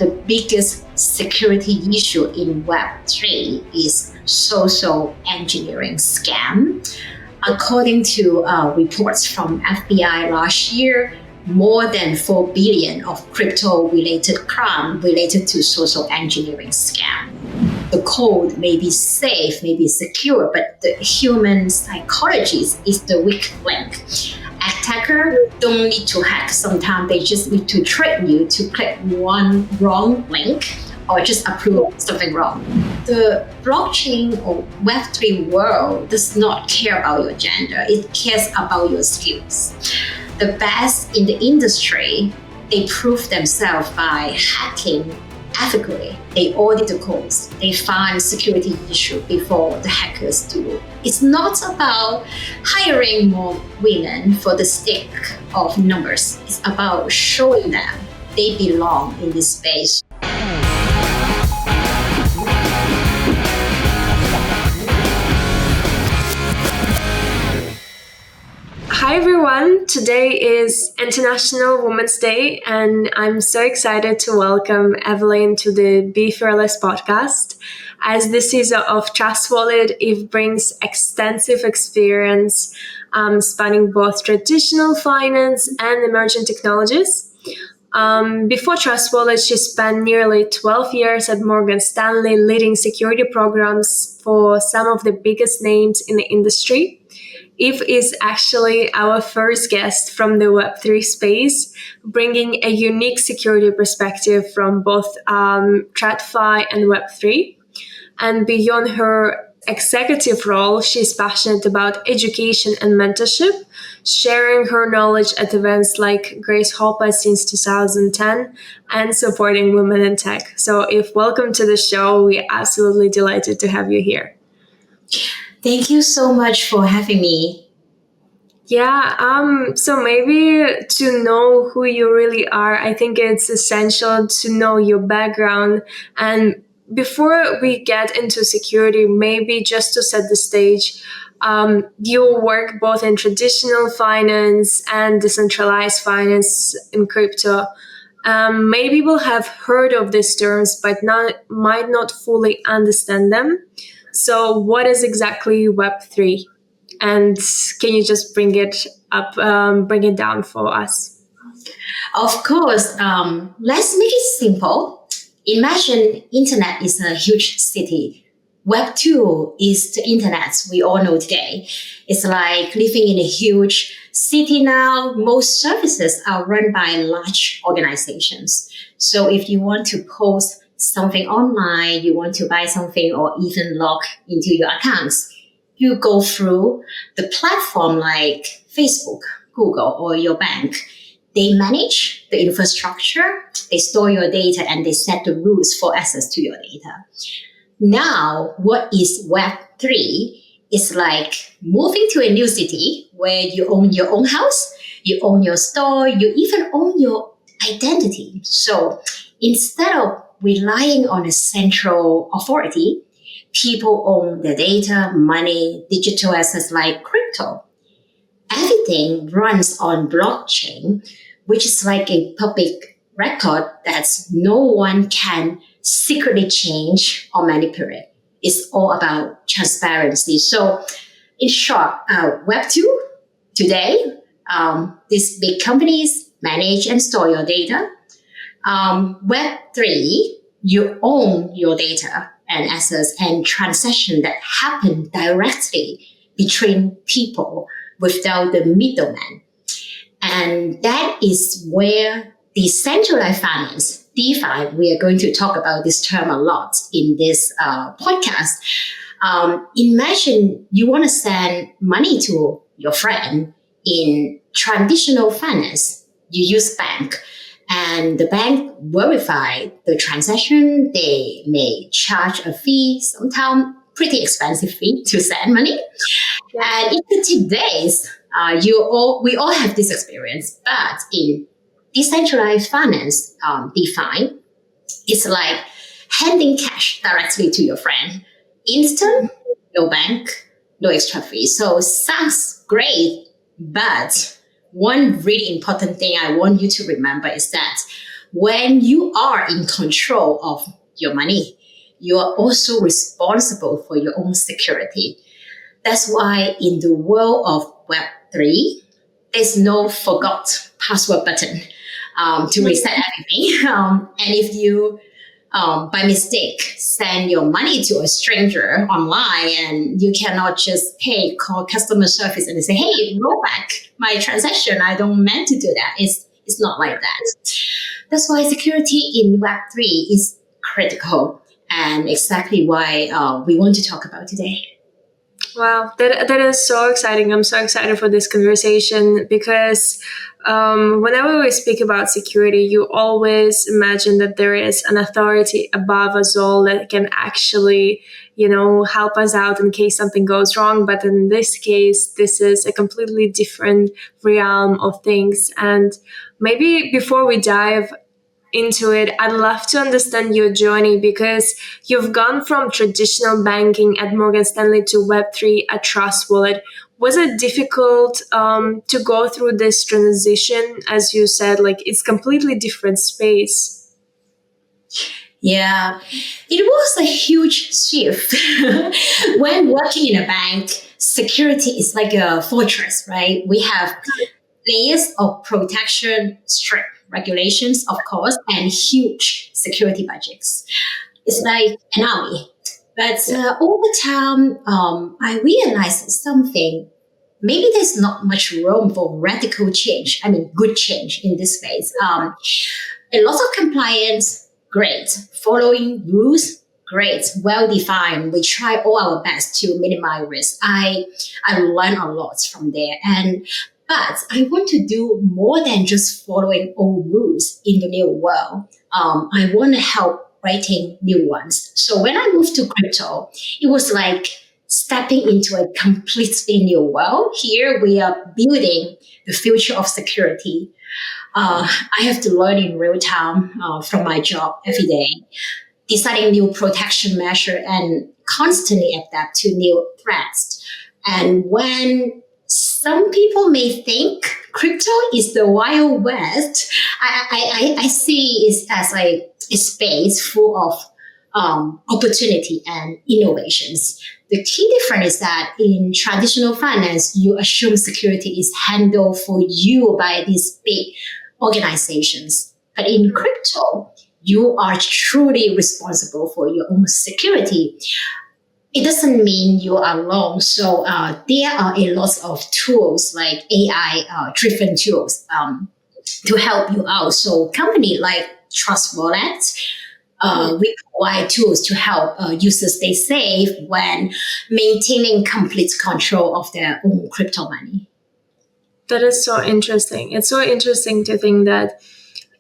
the biggest security issue in Web3 is social engineering scam. According to reports from FBI last year, more than 4 billion of crypto-related crime related to social engineering scam. The code may be safe, may be secure, but the human psychology is the weak link. Attackers don't need to hack. Sometimes they just need to trick you to click one wrong link or just approve something wrong. The blockchain or Web3 world does not care about your gender. It cares about your skills. The best in the industry, they prove themselves by hacking ethically. They audit the codes. They find security issues before the hackers do. It's not about hiring more women for the sake of numbers. It's about showing them they belong in this space. Hi everyone, today is International Women's Day and I'm so excited to welcome Evelyn to the Be Fearless podcast. As the CISO of Trust Wallet, Eve brings extensive experience spanning both traditional finance and emerging technologies. Before Trust Wallet, she spent nearly 12 years at Morgan Stanley leading security programs for some of the biggest names in the industry. Eve is actually our first guest from the Web3 space, bringing a unique security perspective from both TradFi and Web3. And beyond her executive role, she's passionate about education and mentorship, sharing her knowledge at events like Grace Hopper since 2010 and supporting women in tech. So Eve, welcome to the show. We're absolutely delighted to have you here. Thank you so much for having me. Yeah, so maybe to know who you really are, I think it's essential to know your background. And before we get into security, maybe just to set the stage, you work both in traditional finance and decentralized finance in crypto. Maybe people have heard of these terms, but might not fully understand them. So what is exactly Web3? And can you just bring it down for us? Of course, let's make it simple. Imagine internet is a huge city. Web2 is the internet we all know today. It's like living in a huge city now. Most services are run by large organizations. So if you want to post something online, you want to buy something or even log into your accounts, you go through the platform like Facebook, Google, or your bank. They manage the infrastructure, they store your data, and they set the rules for access to your data. Now, what is Web3? It's like moving to a new city where you own your own house, you own your store, you even own your identity. So instead of relying on a central authority, people own their data, money, digital assets like crypto. Everything runs on blockchain, which is like a public record that no one can secretly change or manipulate. It's all about transparency. So in short, Web2 today, these big companies manage and store your data. Web3, you own your data and assets and transactions that happen directly between people without the middleman. And that is where decentralized finance, DeFi, we are going to talk about this term a lot in this podcast. Imagine you want to send money to your friend in traditional finance. You use bank. And the bank verify the transaction. They may charge a fee, sometimes pretty expensive fee to send money. Yeah. And it could take days. We all have this experience. But in decentralized finance, DeFi, it's like handing cash directly to your friend. Instant, no bank, no extra fee. So sounds great, but one really important thing I want you to remember is that when you are in control of your money, you are also responsible for your own security. That's why in the world of Web3, there's no forgot password button to reset everything. And if you, by mistake, send your money to a stranger online, and you cannot just, hey, call customer service and say, hey, roll back my transaction. I don't meant to do that. It's not like that. That's why security in Web3 is critical, and exactly why we want to talk about today. Wow, that is so exciting. I'm so excited for this conversation because whenever we speak about security, you always imagine that there is an authority above us all that can actually, help us out in case something goes wrong. But in this case, this is a completely different realm of things. And maybe before we dive into it, I'd love to understand your journey because you've gone from traditional banking at Morgan Stanley to Web3 at Trust Wallet. Was it difficult to go through this transition? As you said, like it's completely different space. Yeah, it was a huge shift. When working in a bank, security is like a fortress, right? We have layers of protection, strict regulations, of course, and huge security budgets. It's like an army. But over time, I realized something. Maybe there's not much room for radical change. I mean, good change in this space. A lot of compliance, great. Following rules, great. Well defined. We try all our best to minimize risk. I learned a lot from there. But I want to do more than just following old rules in the new world. I want to help writing new ones. So when I moved to crypto, it was like stepping into a completely new world. Here we are building the future of security. I have to learn in real time from my job every day, deciding new protection measure and constantly adapt to new threats. And when some people may think crypto is the Wild West, I see it as like a space full of opportunity and innovations. The key difference is that in traditional finance, you assume security is handled for you by these big organizations. But in crypto, you are truly responsible for your own security. It doesn't mean you are alone. So there are a lot of tools like AI-driven tools to help you out. So company like Trust Wallet, we provide tools to help users stay safe when maintaining complete control of their own crypto money. That is so interesting. It's so interesting to think that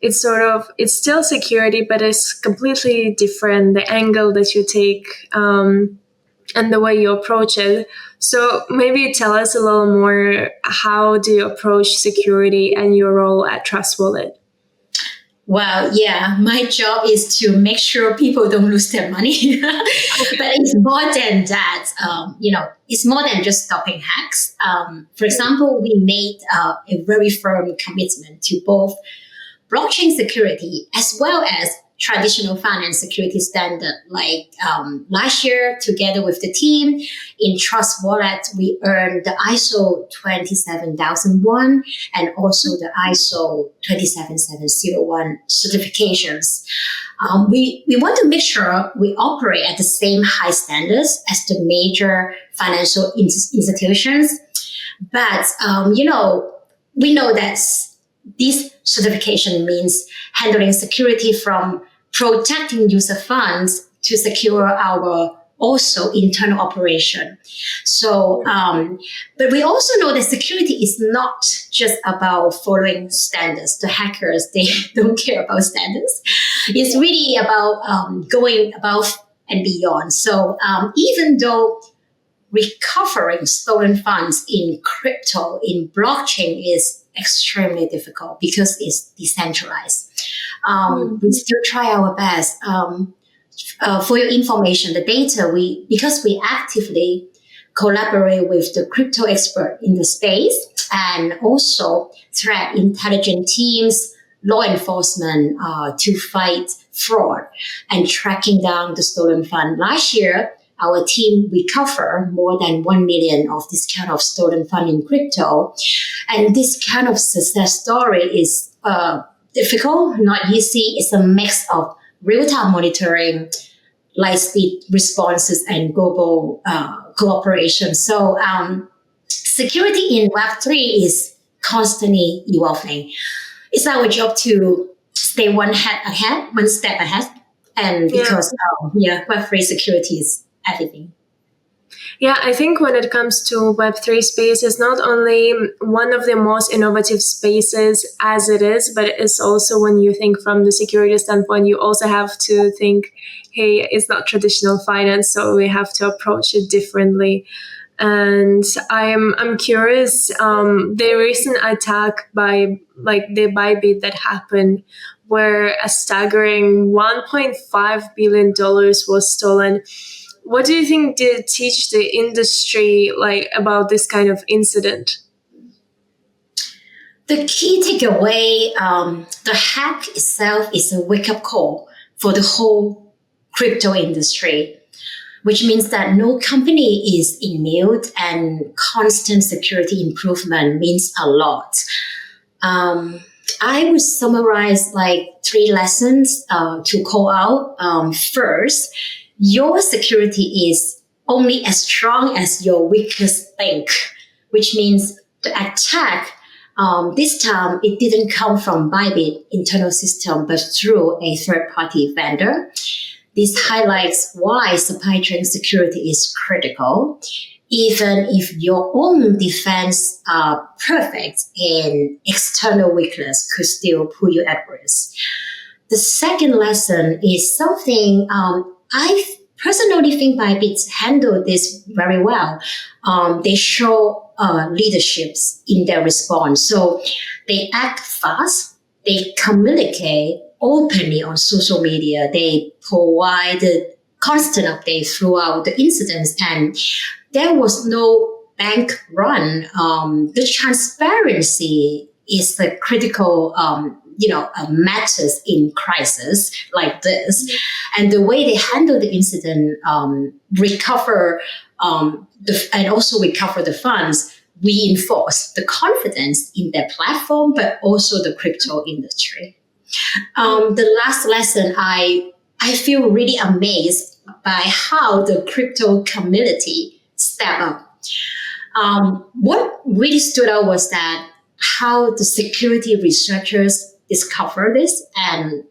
it's still security, but it's completely different, the angle that you take and the way you approach it. So maybe tell us a little more, how do you approach security and your role at Trust Wallet? Well, yeah, my job is to make sure people don't lose their money. But it's more than that. It's more than just stopping hacks. For example, we made a very firm commitment to both blockchain security as well as traditional finance security standard. Like last year, together with the team in Trust Wallet, we earned the ISO 27001 and also the ISO 27701 certifications. We want to make sure we operate at the same high standards as the major financial institutions. But, we know that this certification means handling security from protecting user funds to secure our also internal operation. So, but we also know that security is not just about following standards. The hackers, they don't care about standards. It's really about going above and beyond. So even though recovering stolen funds in crypto, in blockchain is extremely difficult because it's decentralized. We still try our best. For your information, the data, because we actively collaborate with the crypto expert in the space and also threat intelligence teams, law enforcement to fight fraud and tracking down the stolen fund. Last year, our team recovered more than 1 million of this kind of stolen fund in crypto. And this kind of success story is difficult, not easy. It's a mix of real-time monitoring, light-speed responses, and global cooperation. So security in Web3 is constantly evolving. It's our job to stay one step ahead. And because Web3 security is everything. Yeah, I think when it comes to Web3 space, it's not only one of the most innovative spaces as it is, but it's also, when you think from the security standpoint, you also have to think, hey, it's not traditional finance, so we have to approach it differently. And I'm curious, the recent attack by the Bybit that happened, where a staggering $1.5 billion was stolen. What do you think did teach the industry about this kind of incident? The key takeaway, the hack itself is a wake-up call for the whole crypto industry, which means that no company is immune, and constant security improvement means a lot. I would summarize 3 lessons to call out. First, your security is only as strong as your weakest link, which means the attack, this time it didn't come from Bybit internal system, but through a third-party vendor. This highlights why supply chain security is critical. Even if your own defense are perfect, and external weakness could still put you at risk. The second lesson is something I personally think Bybit handled this very well. They show leaderships in their response. So they act fast, they communicate openly on social media, they provide constant updates throughout the incidents, and there was no bank run. The transparency is the critical matters in crisis like this. And the way they handle the incident, recover the funds, reinforce the confidence in their platform, but also the crypto industry. The last lesson, I feel really amazed by how the crypto community stepped up. What really stood out was that how the security researchers discovered this, and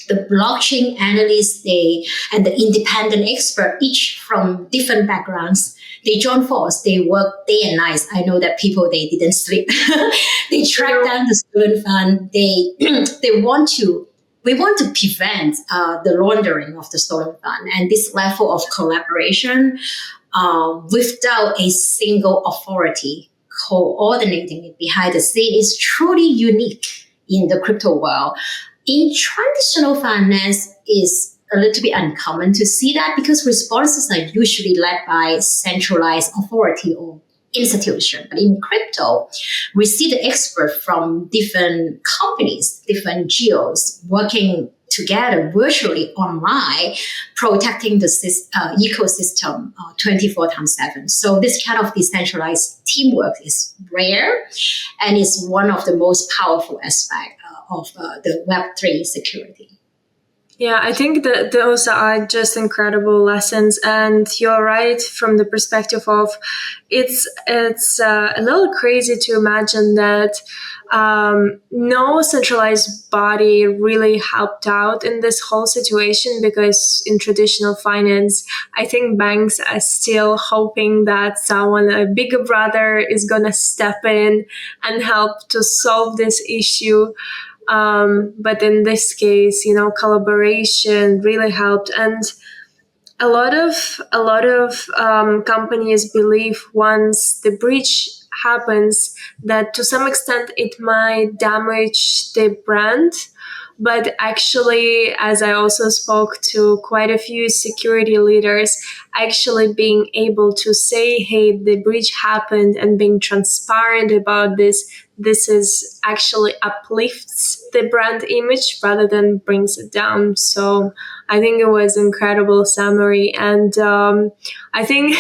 the blockchain analysts and the independent expert, each from different backgrounds, they joined force. They worked day and night. I know that people, they didn't sleep. They tracked down the stolen fund. We want to prevent the laundering of the stolen fund, and this level of collaboration without a single authority coordinating it behind the scene is truly unique in the crypto world. In traditional finance, is a little bit uncommon to see that, because responses are usually led by centralized authority or institution. But in crypto, we see the experts from different companies, different geos, working together virtually online, protecting the ecosystem 24/7. So this kind of decentralized teamwork is rare, and is one of the most powerful aspects of the Web3 security. Yeah, I think that those are just incredible lessons, and you're right from the perspective of it's a little crazy to imagine that no centralized body really helped out in this whole situation, because in traditional finance, I think banks are still hoping that someone, a bigger brother, is gonna step in and help to solve this issue. But in this case, collaboration really helped, and a lot of companies believe once the breach happens that to some extent it might damage the brand. But actually, as I also spoke to quite a few security leaders, actually being able to say, hey, the breach happened, and being transparent about this is actually uplifts the brand image rather than brings it down. So I think it was an incredible summary. And I think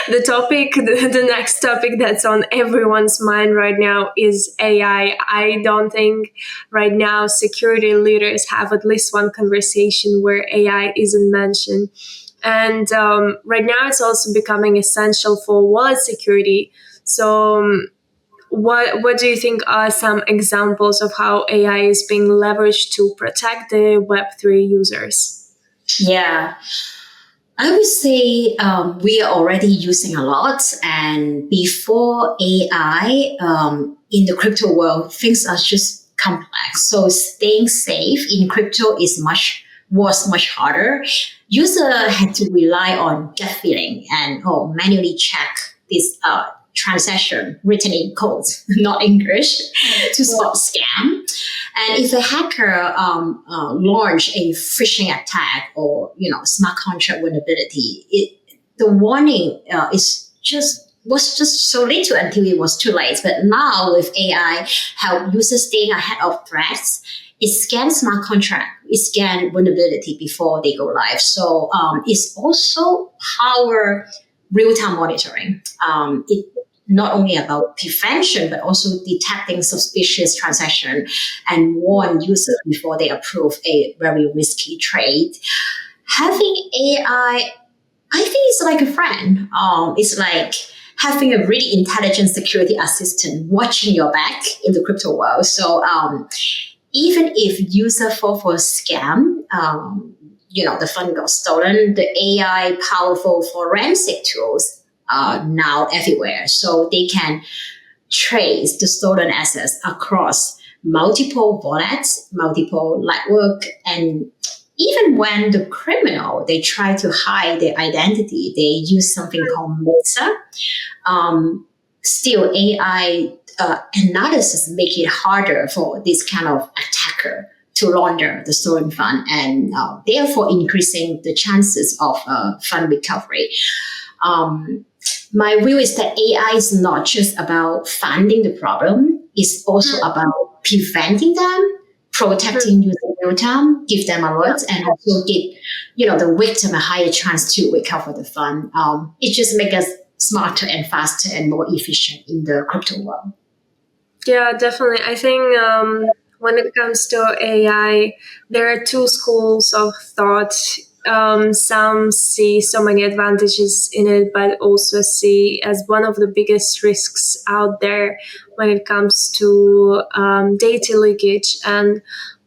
the next topic that's on everyone's mind right now is AI. I don't think right now security leaders have at least one conversation where AI isn't mentioned. And right now it's also becoming essential for wallet security. So what do you think are some examples of how AI is being leveraged to protect the Web3 users? Yeah, I would say we are already using a lot. And before AI, in the crypto world, things are just complex. So staying safe in crypto was much harder. User had to rely on gut feeling and manually check this transaction written in code, not English, to spot scam. And if a hacker launch a phishing attack or smart contract vulnerability, the warning was just so little until it was too late. But now with AI, help users staying ahead of threats. It scans smart contract, it scans vulnerability before they go live. So it's also power real-time monitoring. It not only about prevention, but also detecting suspicious transaction and warn users before they approve a very risky trade. Having AI, I think it's like a friend. It's like having a really intelligent security assistant watching your back in the crypto world. So even if user fall for a scam, the fund got stolen, the AI powerful forensic tools are now everywhere. So they can trace the stolen assets across multiple wallets, multiple network, and even when the criminal, they try to hide their identity, they use something called Mesa. Still, AI analysis make it harder for this kind of attacker to launder the stolen fund and therefore increasing the chances of fund recovery. My view is that AI is not just about finding the problem, it's also about preventing them, protecting users real time, give them alerts, and also give the victim a higher chance to recover the fund. It just makes us smarter and faster and more efficient in the crypto world. Yeah, definitely. I think when it comes to AI, there are two schools of thought. Some see so many advantages in it, but also see as one of the biggest risks out there when it comes to data leakage.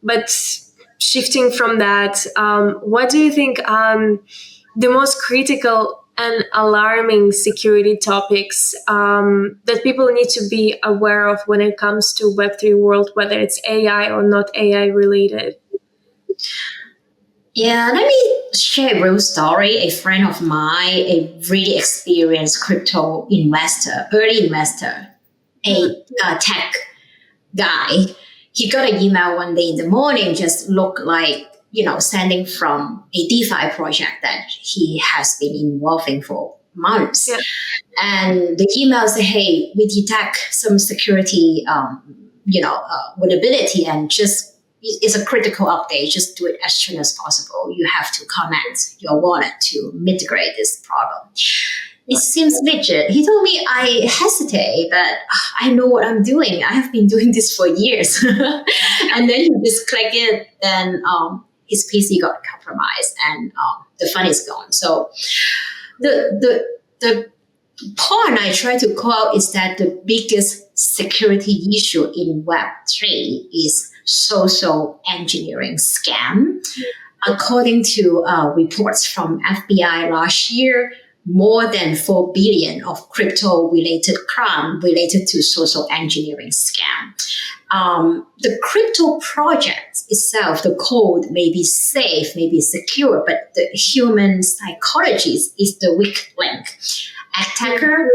But shifting from that, what do you think the most critical and alarming security topics that people need to be aware of when it comes to Web3 world, whether it's AI or not AI related? Yeah, let me share a real story. A friend of mine, a really experienced crypto investor, early investor, a tech guy, he got an email one day in the morning, just looked like, sending from a DeFi project that he has been involving for months. Yeah. And the email said, hey, we detect some security, vulnerability and it's a critical update. Just do it as soon as possible. You have to connect your wallet to mitigate this problem. It seems legit. He told me I hesitate, but I know what I'm doing. I have been doing this for years. And then he just clicked it. Then his PC got compromised, and the fund is gone. So the point I try to call out is that the biggest security issue in Web3 is social engineering scam. According to reports from FBI last year, more than 4 billion of crypto-related crime related to social engineering scam. The crypto project itself, the code may be safe, may be secure, but the human psychology is the weak link. Attacker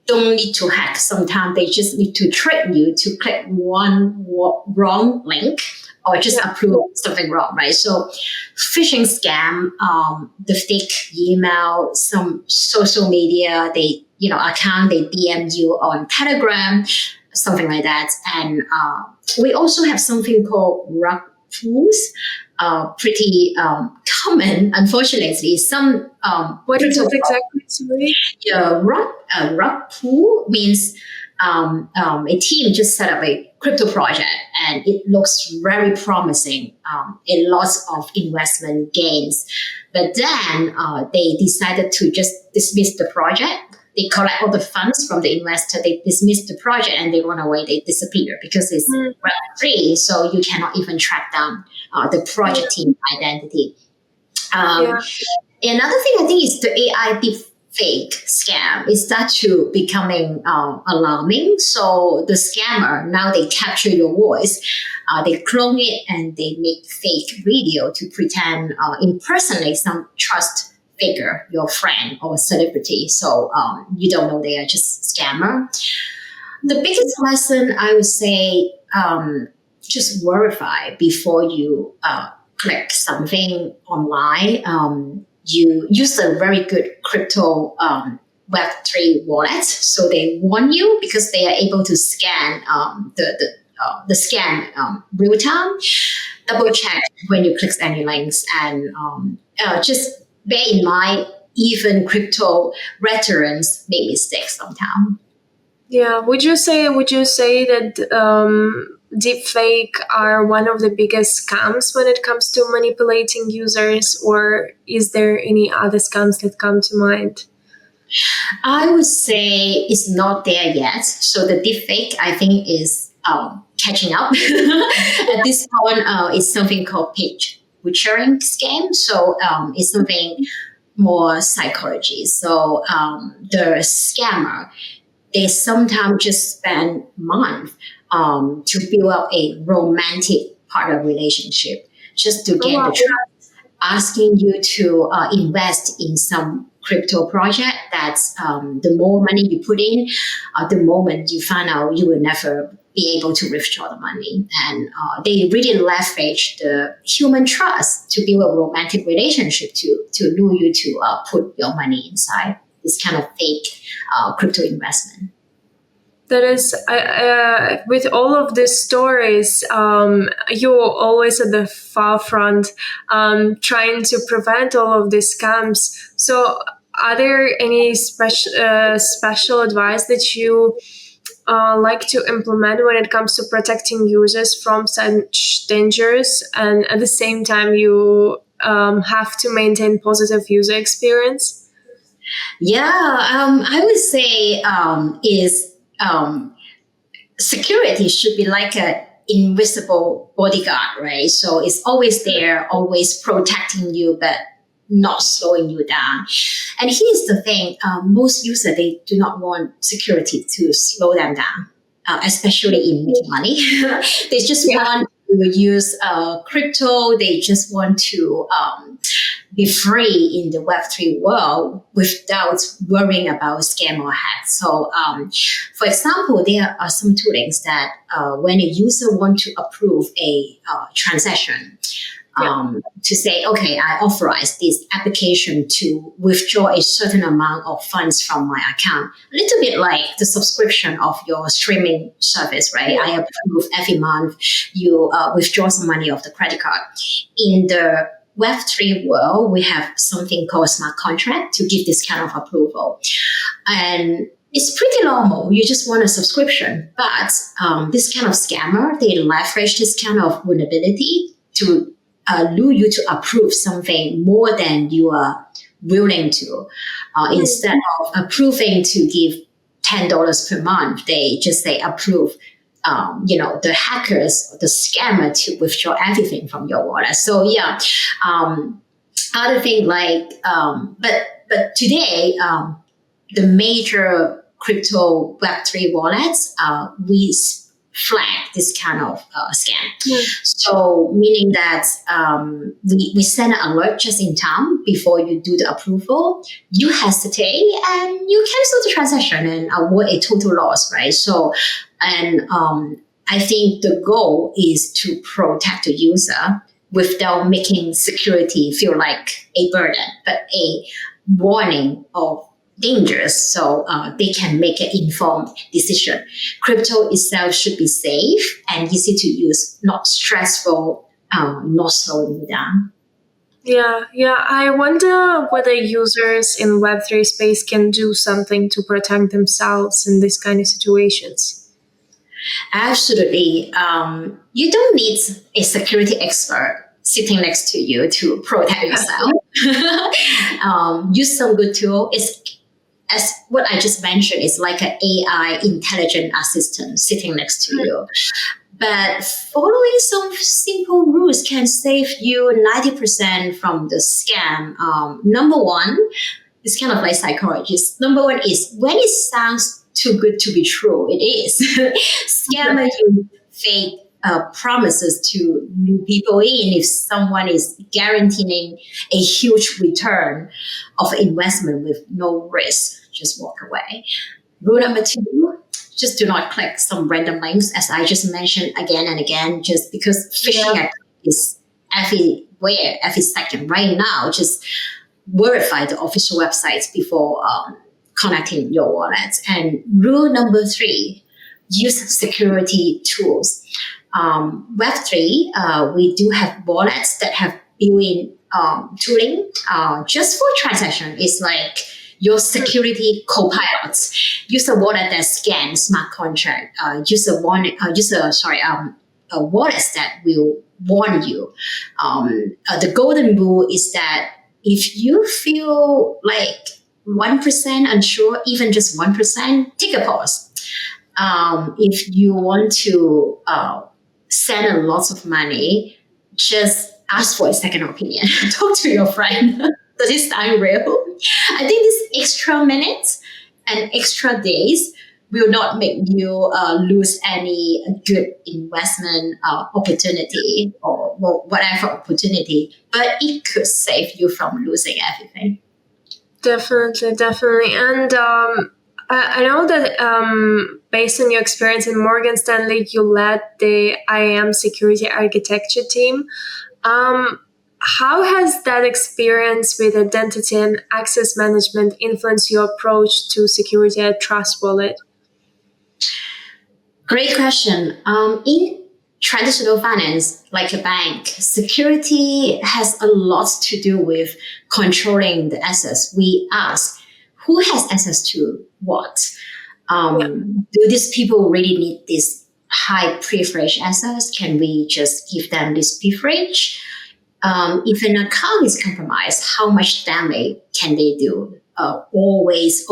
don't need to hack. Sometimes they just need to trick you to click one wrong link or just approve something wrong, right? So phishing scam, the fake email, some social media, account, they DM you on Telegram, something like that. And we also have something called rug pools, pretty common, unfortunately. Some What is it exactly? Sorry. yeah, rug pool means a team just set up a crypto project and it looks very promising, a lot of investment gains. But then they decided to just dismiss the project. They collect all the funds from the investor, they dismiss the project and they run away, they disappear because it's Web3, so you cannot even track down the project team identity. Another thing I think is the AI deepfake scam. It starts to becoming alarming. So the scammer, now they capture your voice, they clone it and they make fake video to pretend impersonate some trust figure, your friend or celebrity. So you don't know they are just scammer. The biggest lesson I would say, just verify before you click something online. You use a very good crypto Web3 wallet, so they warn you because they are able to scan the scan real time. Double check when you click any links, and just bear in mind, even crypto veterans make mistakes sometimes. Yeah. Would you say that deepfake are one of the biggest scams when it comes to manipulating users, or is there any other scams that come to mind? I would say it's not there yet. So the deepfake, I think, is catching up. At this point, it's something called page butchering scam. So it's something more psychology. So the scammer, they sometimes just spend months to build up a romantic part of relationship just to get the trust, asking you to invest in some crypto project. That's the more money you put in, the moment you find out you will never be able to withdraw the money. And they really leverage the human trust to build a romantic relationship to lure you to put your money inside this kind of fake crypto investment. That is, with all of these stories, you're always at the forefront, trying to prevent all of these scams. So, are there any special advice that you like to implement when it comes to protecting users from such dangers, and at the same time you have to maintain positive user experience? Yeah, I would say security should be like a invisible bodyguard, right? So it's always there, always protecting you, but not slowing you down. And here's the thing: most users, they do not want security to slow them down, especially in making money. They just want to use crypto. They just want to be free in the Web3 world without worrying about scam or hack. So, for example, there are some toolings that when a user wants to approve a transaction, to say, okay, I authorize this application to withdraw a certain amount of funds from my account. A little bit like the subscription of your streaming service, right? I approve every month you withdraw some money off the credit card. In the Web3 world, we have something called smart contract to give this kind of approval. And it's pretty normal. You just want a subscription. But this kind of scammer, they leverage this kind of vulnerability to lure you to approve something more than you are willing to. Instead of approving to give $10 per month, they just say approve the hackers, the scammer to withdraw everything from your wallet. So other thing like, but today, the major crypto Web3 wallets, we flag this kind of scam. So meaning that we send an alert just in time before you do the approval. You hesitate and you cancel the transaction and avoid a total loss, right? So, and I think the goal is to protect the user without making security feel like a burden, but a warning of dangerous, so they can make an informed decision. Crypto itself should be safe and easy to use, not stressful, not slowing you down. Yeah. I wonder whether users in Web3 space can do something to protect themselves in these kind of situations. Absolutely. You don't need a security expert sitting next to you to protect yourself. Use some good tool. It's as what I just mentioned, is like an AI intelligent assistant sitting next to you. But following some simple rules can save you 90% from the scam. Number one, it's kind of like psychologist. Number one is when it sounds too good to be true, it is. Scammers use fake promises to lure people in. If someone is guaranteeing a huge return of investment with no risk, just walk away. Rule number two, just do not click some random links, as I just mentioned again and again, just because phishing is everywhere, every second. Right now, just verify the official websites before connecting your wallet. And rule number three, use security tools. Web3, we do have wallets that have built-in tooling just for transaction. It's like your security co-pilots. Use a wallet that scans smart contract. Use a wallet that will warn you. The golden rule is that if you feel like 1% unsure, even just 1%, take a pause. If you want to send a lot of money, just ask for a second opinion. Talk to your friend. Does it sound real? I think these extra minutes and extra days will not make you lose any good investment opportunity or whatever opportunity, but it could save you from losing everything. Definitely. And I know that based on your experience in Morgan Stanley, you led the IAM security architecture team. How has that experience with identity and access management influenced your approach to security at Trust Wallet? Great question. In traditional finance, like a bank, security has a lot to do with controlling the access. We ask, who has access to what? Do these people really need this high privilege access? Can we just give them this privilege? If an account is compromised, how much damage can they do? Always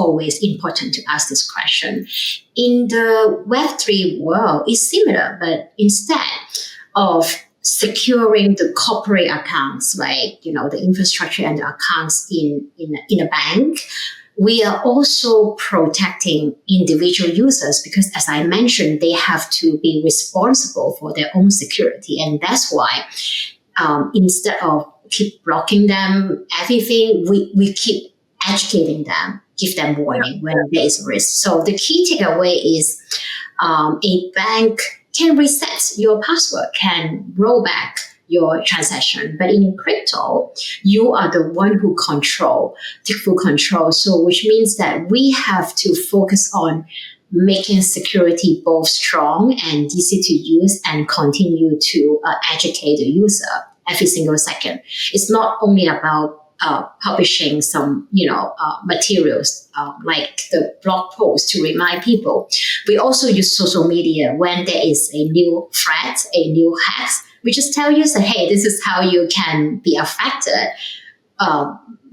important to ask this question. In the Web3 world, it's similar, but instead of securing the corporate accounts, like the infrastructure and the accounts in a bank, we are also protecting individual users because, as I mentioned, they have to be responsible for their own security, and that's why instead of keep blocking them everything, we keep educating them, give them warning when there is risk. So the key takeaway is a bank can reset your password, can roll back your transaction. But in crypto, you are the one who take full control. So which means that we have to focus on making security both strong and easy to use and continue to educate the user every single second. It's not only about publishing some, materials like the blog post to remind people. We also use social media when there is a new threat, a new hack. We just tell users, hey, this is how you can be affected,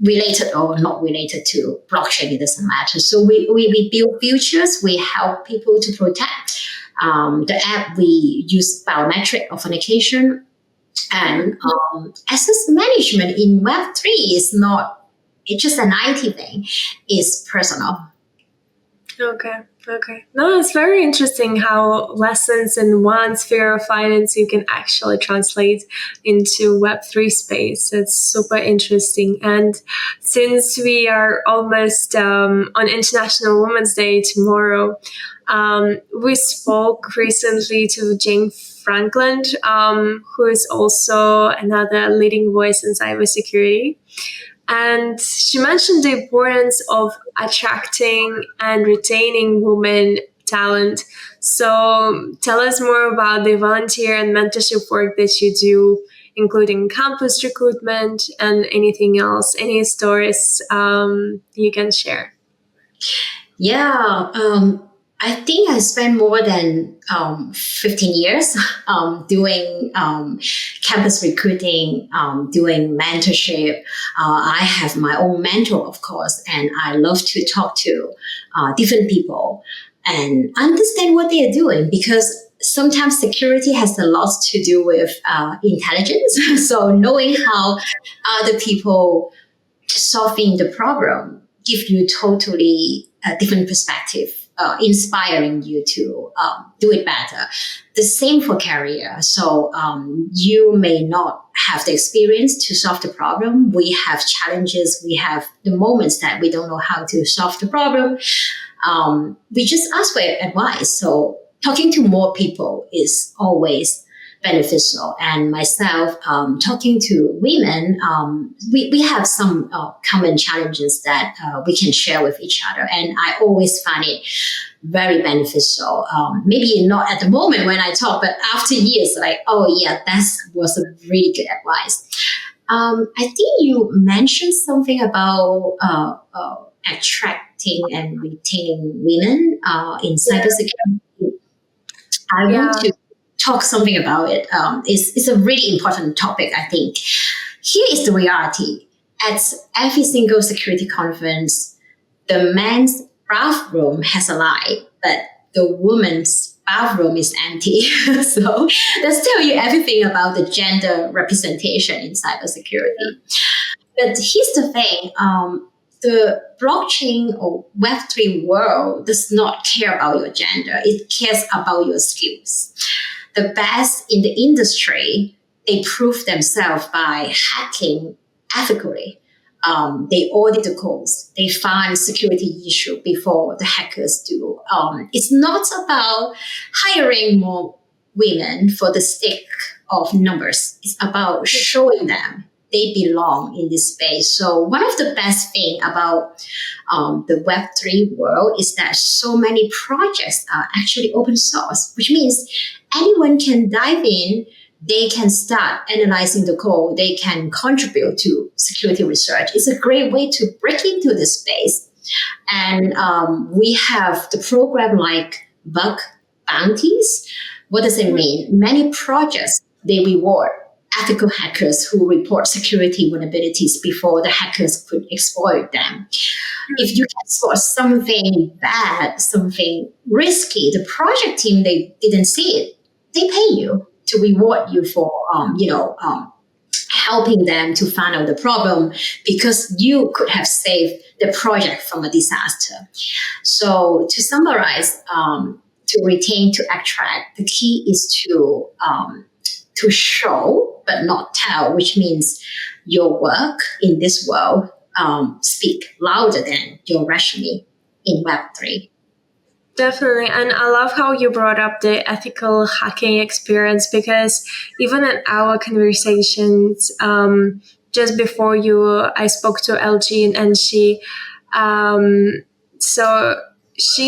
related or not related to blockchain. It doesn't matter. So we build features. We help people to protect. The app, we use biometric authentication. And access management in Web3 is not, it's just an IT thing. It's personal. Okay. No, it's very interesting how lessons in one sphere of finance you can actually translate into Web3 space. It's super interesting. And since we are almost on International Women's Day tomorrow, we spoke recently to Jane Franklin, who is also another leading voice in cybersecurity. And she mentioned the importance of attracting and retaining women talent. So tell us more about the volunteer and mentorship work that you do, including campus recruitment and anything else, any stories you can share. Yeah, I think I spent more than 15 years doing campus recruiting, doing mentorship. I have my own mentor, of course, and I love to talk to different people and understand what they are doing, because sometimes security has a lot to do with intelligence. So knowing how other people solving the problem give you totally a different perspective, inspiring you to do it better. The same for career. So you may not have the experience to solve the problem. We have challenges. We have the moments that we don't know how to solve the problem. We just ask for advice. So talking to more people is always beneficial. And myself, talking to women, we have some common challenges that we can share with each other. And I always find it very beneficial. Maybe not at the moment when I talk, but after years, like, oh yeah, that was a really good advice. I think you mentioned something about attracting and retaining women in cybersecurity. I want to talk something about it. It's a really important topic, I think. Here is the reality. At every single security conference, the men's bathroom has a light, but the woman's bathroom is empty. So that's tell you everything about the gender representation in cybersecurity. But here's the thing. The blockchain or Web3 world does not care about your gender. It cares about your skills. The best in the industry, they prove themselves by hacking ethically. They audit the codes. They find security issue before the hackers do. It's not about hiring more women for the sake of numbers. It's about showing them they belong in this space. So one of the best thing about the Web3 world is that so many projects are actually open source, which means anyone can dive in. They can start analyzing the code. They can contribute to security research. It's a great way to break into the space. And we have the program like bug bounties. What does it mean? Many projects, they reward ethical hackers who report security vulnerabilities before the hackers could exploit them. If you can spot something bad, something risky, the project team, they didn't see it. They pay you to reward you for, helping them to find out the problem, because you could have saved the project from a disaster. So to summarize, to retain, to attract, the key is to show but not tell, which means your work in this world speak louder than your resume in Web3. Definitely. And I love how you brought up the ethical hacking experience, because even in our conversations, just before I spoke to LG, and she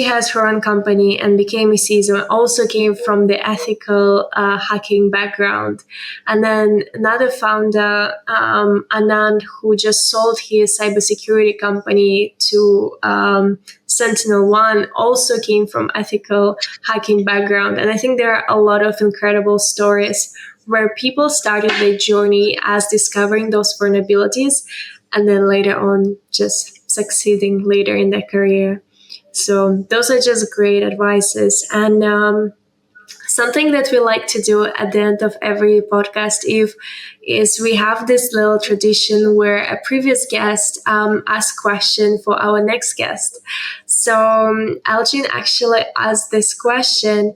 has her own company and became a CISO, also came from the ethical hacking background. And then another founder, Anand, who just sold his cybersecurity company to SentinelOne, also came from ethical hacking background. And I think there are a lot of incredible stories where people started their journey as discovering those vulnerabilities and then later on just succeeding later in their career. So those are just great advices. And something that we like to do at the end of every podcast, Eve, is we have this little tradition where a previous guest asks question for our next guest. So Elgin actually asked this question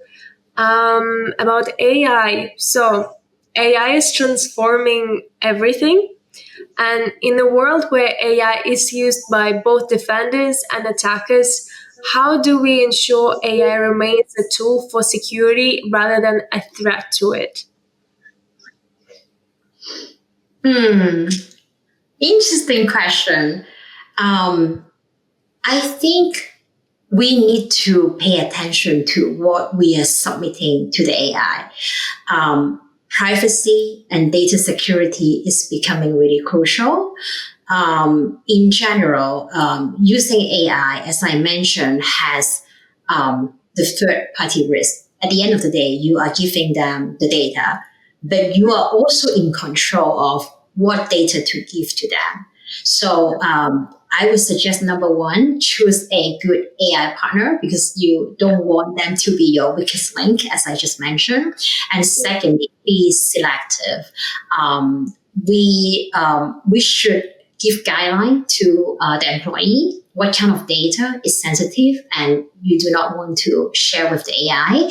about AI. So AI is transforming everything. And in a world where AI is used by both defenders and attackers, how do we ensure AI remains a tool for security rather than a threat to it? Interesting question. I think we need to pay attention to what we are submitting to the AI. Privacy and data security is becoming really crucial. In general, using AI, as I mentioned, has the third-party risk. At the end of the day, you are giving them the data, but you are also in control of what data to give to them. So I would suggest, number one, choose a good AI partner because you don't want them to be your weakest link, as I just mentioned. And secondly, be selective. We should give guideline to the employee what kind of data is sensitive and you do not want to share with the AI,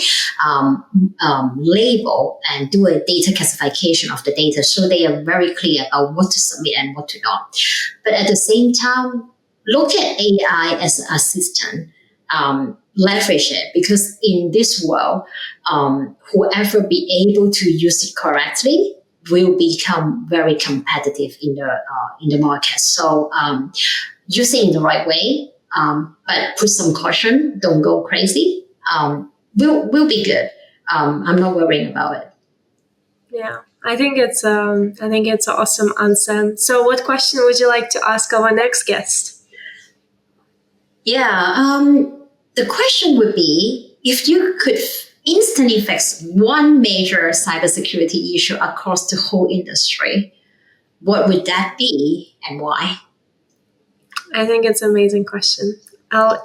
label and do a data classification of the data so they are very clear about what to submit and what to not. But at the same time, look at AI as an assistant, leverage it, because in this world, whoever be able to use it correctly will become very competitive in the market. So use it in the right way, but put some caution. Don't go crazy. Will be good. I'm not worrying about it. Yeah, I think it's an awesome answer. So, what question would you like to ask our next guest? Yeah, the question would be if you could instantly fix one major cybersecurity issue across the whole industry, what would that be and why? I think it's an amazing question.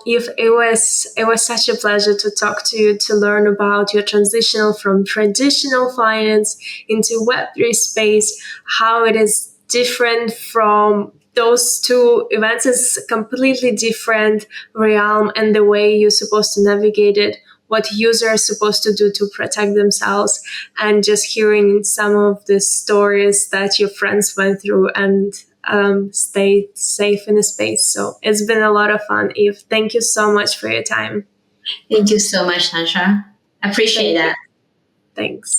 If it was such a pleasure to talk to you, to learn about your transitional from traditional finance into Web3 space, how it is different from those two events. Is completely different realm, and the way you're supposed to navigate it, what users are supposed to do to protect themselves, and just hearing some of the stories that your friends went through and stay safe in the space. So it's been a lot of fun, Eve. Thank you so much for your time. Thank you so much, Nansha. Appreciate that. Thanks.